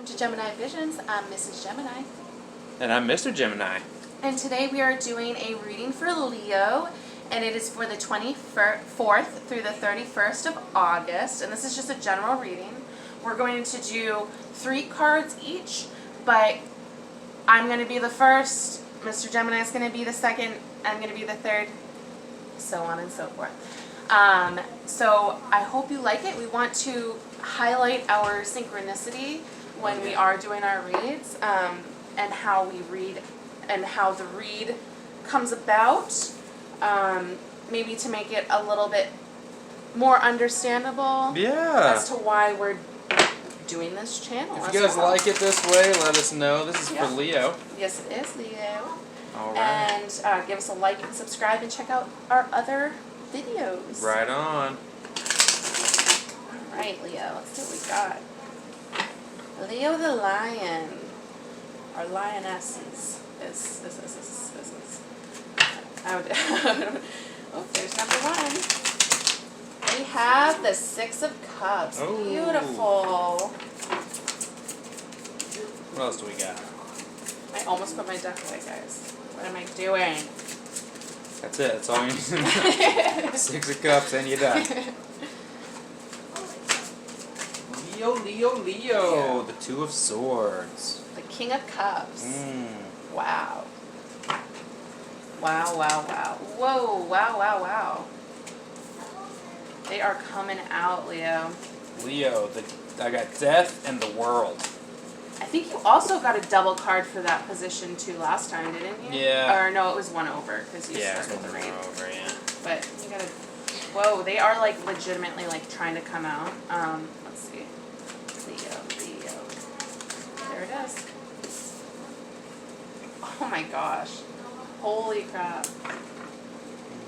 to Gemini Visions. I'm Mrs. Gemini. And I'm Mr. Gemini. And today we are doing a reading for Leo, and it is for the 24th through the 31st of August. And this is just a general reading. We're going to do 3 cards each, but I'm going to be the first, Mr. Gemini is going to be the second, I'm going to be the third, so on and so forth. So I hope you like it. We want to highlight our synchronicity when we are doing our reads, and how we read and how the read comes about, maybe to make it a little bit more understandable as to why we're doing this channel. If you guys like it this way, let us know. This is for Leo. Yes, it is Leo. All right. And give us a like and subscribe and check out our other videos. Right on. All right, Leo. Let's see what we got. Leo the lion, or lionesses. Is. Oh, there's number 1. We have the 6 of Cups. Oh. Beautiful. What else do we got? I almost put my deck away, guys. What am I doing? That's it. That's all you need. 6 of Cups and you're done. Leo. Yeah. The 2 of Swords. The King of Cups. Mm. Wow. Wow. Whoa, wow. They are coming out, Leo. Leo, I got Death and the World. I think you also got a double card for that position too last time, didn't you? Yeah. Or no, it was 1 over because you started the read. Over, yeah. But you got to. Whoa, they are like legitimately like trying to come out. Let's see. Leo. There it is. Oh my gosh. Holy crap.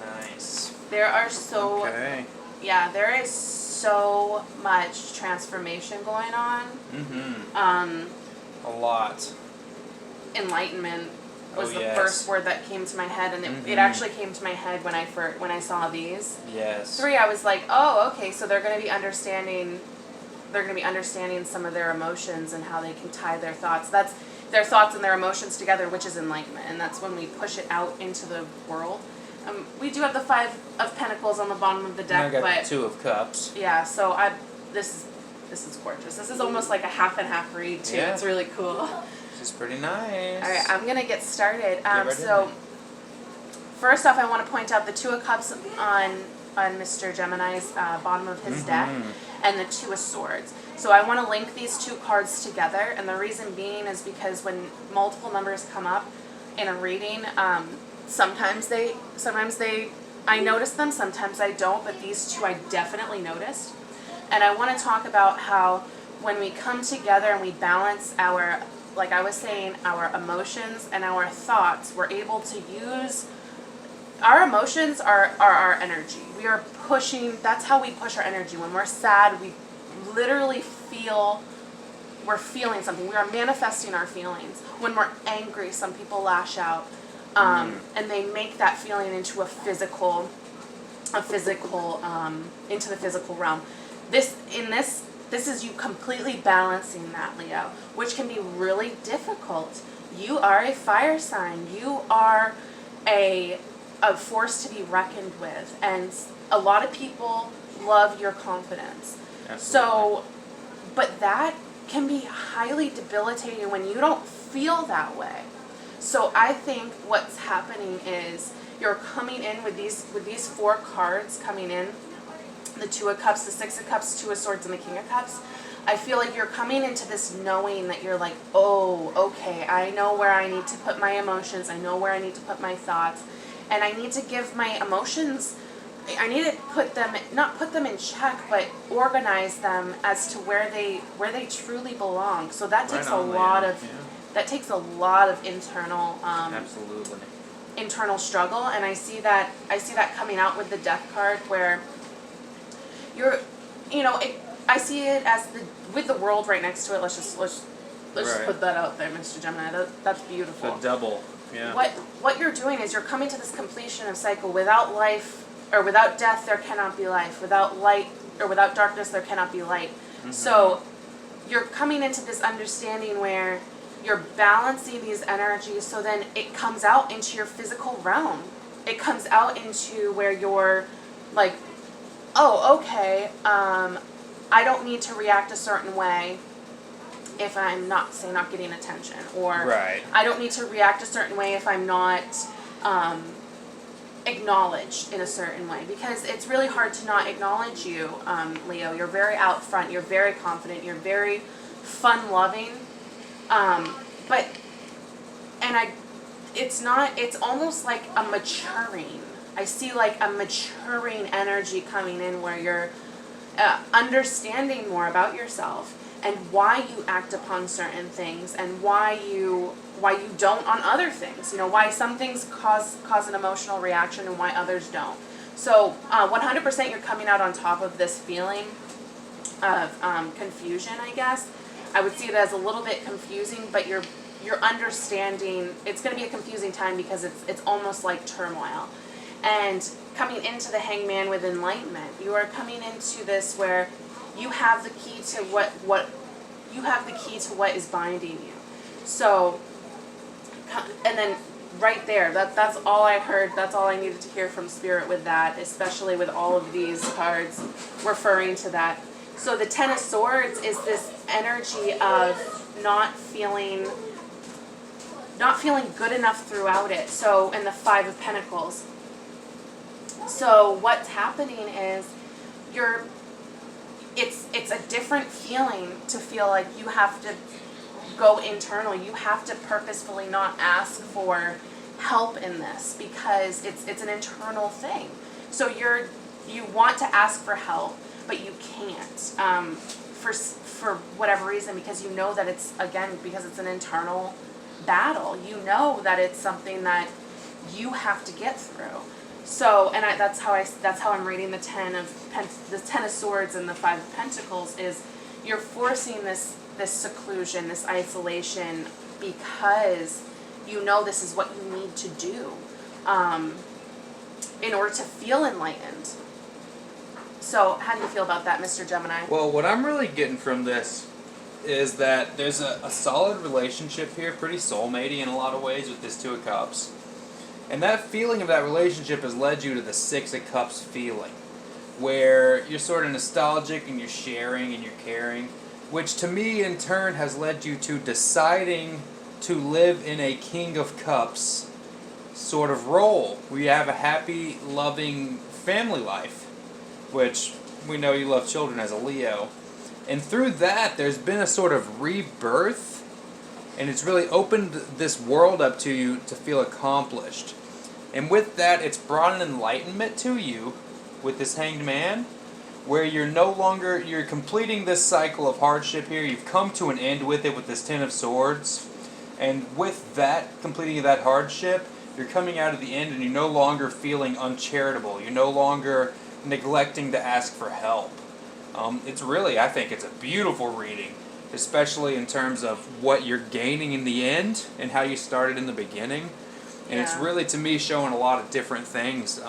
Nice. There are so. Okay. Yeah, there is so much transformation going on. Mm-hmm. A lot. Enlightenment was the yes. first word that came to my head, and it actually came to my head when I saw these. Yes. 3, I was like, oh, okay, so they're going to be understanding. They're going to be understanding some of their emotions and how they can tie their thoughts. That's their thoughts and their emotions together, which is enlightenment, and that's when we push it out into the world. We do have the 5 of Pentacles on the bottom of the deck, and I got but the 2 of Cups. yeah. So this is gorgeous. This is almost like a half and half read too. Yeah. It's really cool. This is pretty nice. All right, I'm gonna get started. Right So first off, I want to point out the 2 of Cups on Mr. Gemini's bottom of his deck, and the 2 of Swords. So I want to link these 2 cards together, and the reason being is because when multiple numbers come up in a reading, sometimes I notice them, sometimes I don't, but these 2 I definitely noticed. And I want to talk about how when we come together and we balance our, like I was saying, our emotions and our thoughts, we're able to use, our emotions are our energy. We are pushing, that's how we push our energy. When we're sad, we literally we're feeling something. We are manifesting our feelings. When we're angry, some people lash out. And they make that feeling into into the physical realm. This is you completely balancing that, Leo, which can be really difficult. You are a fire sign. You are a force to be reckoned with, and a lot of people love your confidence. Absolutely. So, but that can be highly debilitating when you don't feel that way. So I think what's happening is you're coming in with these 4 cards coming in, the 2 of Cups, the 6 of Cups, 2 of Swords, and the King of Cups. I feel like you're coming into this knowing that you're like, oh, okay, I know where I need to put my emotions, I know where I need to put my thoughts, and I need to give my emotions, I need to not put them in check, but organize them as to where they truly belong. So that takes that takes a lot of internal Absolutely. internal struggle, and I see that coming out with the Death card, where I see it as with the World right next to it. Let's just put that out there, Mr. Gemini. That's beautiful. The double. Yeah. What you're doing is you're coming to this completion of cycle. Without life, or without death, there cannot be life. Without light, or without darkness, there cannot be light. So you're coming into this understanding where you're balancing these energies, so then it comes out into your physical realm. It comes out into where you're like, oh, okay, I don't need to react a certain way if I'm not, say, not getting attention, or Right. I don't need to react a certain way if I'm not acknowledged in a certain way, because it's really hard to not acknowledge you, Leo. You're very out front, you're very confident, you're very fun-loving, it's almost like a maturing. I see like a maturing energy coming in where you're understanding more about yourself and why you act upon certain things and why you don't on other things. You know, why some things cause an emotional reaction and why others don't. So 100% you're coming out on top of this feeling of confusion, I guess. I would see it as a little bit confusing, but you're understanding. It's going to be a confusing time because it's almost like turmoil. And coming into the Hangman with enlightenment, you are coming into this where you have the key to what is binding you. So, and then right there, that's all I heard. That's all I needed to hear from Spirit with that, especially with all of these cards referring to that. So the Ten of Swords is this energy of not feeling good enough throughout it. So, and the Five of Pentacles. So what's happening is it's a different feeling to feel like you have to go internal. You have to purposefully not ask for help in this because it's an internal thing. So you want to ask for help, but you can't for whatever reason, because you know that because it's an internal battle. You know that it's something that you have to get through. So, and that's how I'm reading the Ten of Swords and the Five of Pentacles is you're forcing this seclusion, this isolation, because you know this is what you need to do in order to feel enlightened. So, how do you feel about that, Mr. Gemini? Well, what I'm really getting from this is that there's a solid relationship here, pretty soulmatey in a lot of ways with this Two of Cups. And that feeling of that relationship has led you to the Six of Cups feeling, where you're sort of nostalgic and you're sharing and you're caring, which to me in turn has led you to deciding to live in a King of Cups sort of role, where you have a happy, loving family life, which we know you love children as a Leo. And through that, there's been a sort of rebirth, and it's really opened this world up to you to feel accomplished. And with that, it's brought an enlightenment to you with this Hanged Man, where you're completing this cycle of hardship here. You've come to an end with it with this Ten of Swords. And with that, completing that hardship, you're coming out of the end and you're no longer feeling uncharitable. You're no longer neglecting to ask for help. I think it's a beautiful reading, especially in terms of what you're gaining in the end and how you started in the beginning. And it's really, to me, showing a lot of different things,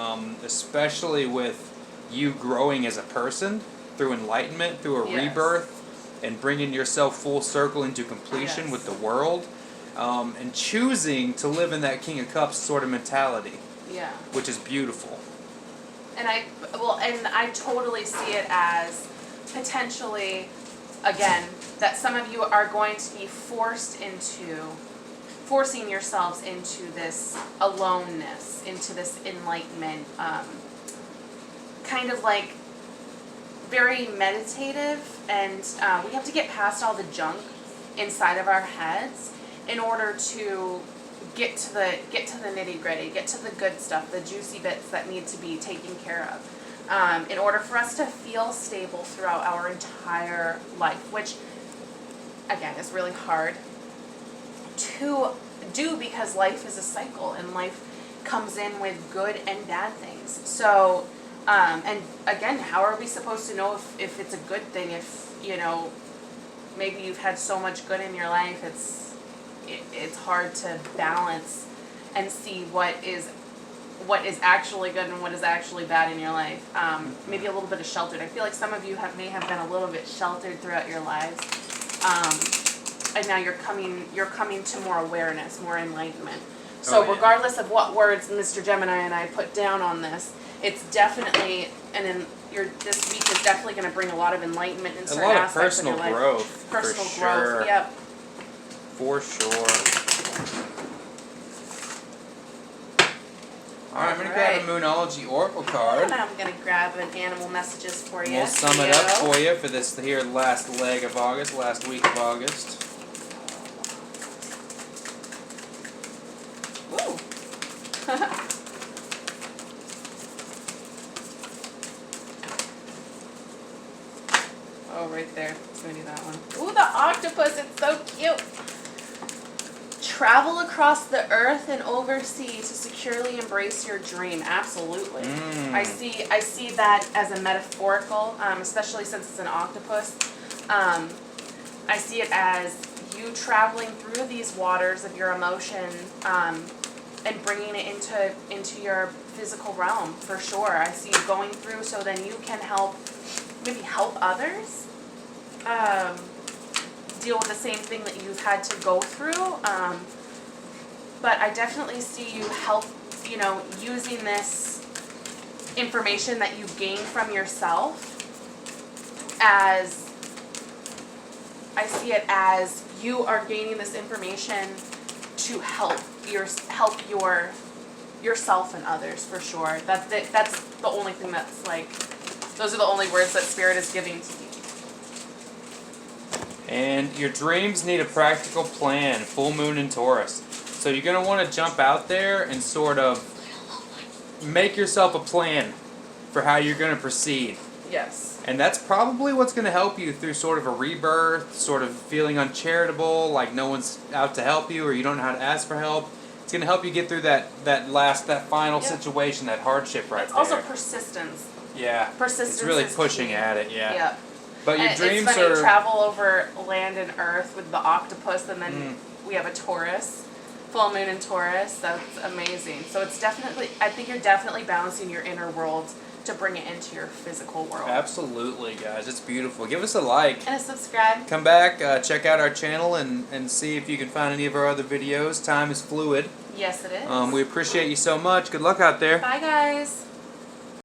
especially with you growing as a person through enlightenment, through a rebirth, and bringing yourself full circle into completion with the world, and choosing to live in that King of Cups sort of mentality, which is beautiful. And I totally see it as potentially, again, that some of you are going to be forcing yourselves into this aloneness, into this enlightenment, kind of like very meditative, and we have to get past all the junk inside of our heads in order to get to the nitty-gritty, get to the good stuff, the juicy bits that need to be taken care of, in order for us to feel stable throughout our entire life, which again is really hard to do because life is a cycle and life comes in with good and bad things. So, and again, how are we supposed to know if it's a good thing if, maybe you've had so much good in your life, it's hard to balance and see what is actually good and what is actually bad in your life. Maybe a little bit of sheltered. I feel like some of you may have been a little bit sheltered throughout your lives. And now you're coming to more awareness, more enlightenment. So Oh, yeah. regardless of what words Mr. Gemini and I put down on this, it's definitely this week is definitely going to bring a lot of enlightenment in A certain lot of aspects of your personal life. growth. Personal for growth. Sure. Yep. For sure. Alright, I'm going to grab a Moonology Oracle card. And I'm going to grab an animal messages for you. We'll sum it up for you for this here last leg of August, last week of August. Ooh. Oh, right there. It's going to be that one. Ooh, the octopus. It's so cute. Travel across the earth and oversea to securely embrace your dream. Absolutely. I see that as a metaphorical, especially since it's an octopus. I see it as you traveling through these waters of your emotion and bringing it into your physical realm, for sure. I see you going through so then you can maybe help others deal with the same thing that you've had to go through. But I definitely see you using this information that you gain from yourself as, I see it as you are gaining this information to help yourself and others, for sure. That's the only thing that's like, those are the only words that Spirit is giving to me. And your dreams need a practical plan, full moon in Taurus. So you're going to want to jump out there and sort of make yourself a plan for how you're going to proceed. Yes. And that's probably what's going to help you through sort of a rebirth, sort of feeling uncharitable, like no one's out to help you or you don't know how to ask for help. It's going to help you get through that final situation, that hardship right It's there. also persistence. Yeah. Persistence It's really is pushing key. at it, yeah. Yeah. But your And dreams it's funny, are... travel over land and earth with the octopus, and then we have a Taurus, full moon in Taurus. That's amazing. So it's definitely, I think you're definitely balancing your inner world to bring it into your physical world. Absolutely, guys. It's beautiful. Give us a like. And a subscribe. Come back, check out our channel, and see if you can find any of our other videos. Time is fluid. Yes, it is. We appreciate you so much. Good luck out there. Bye, guys.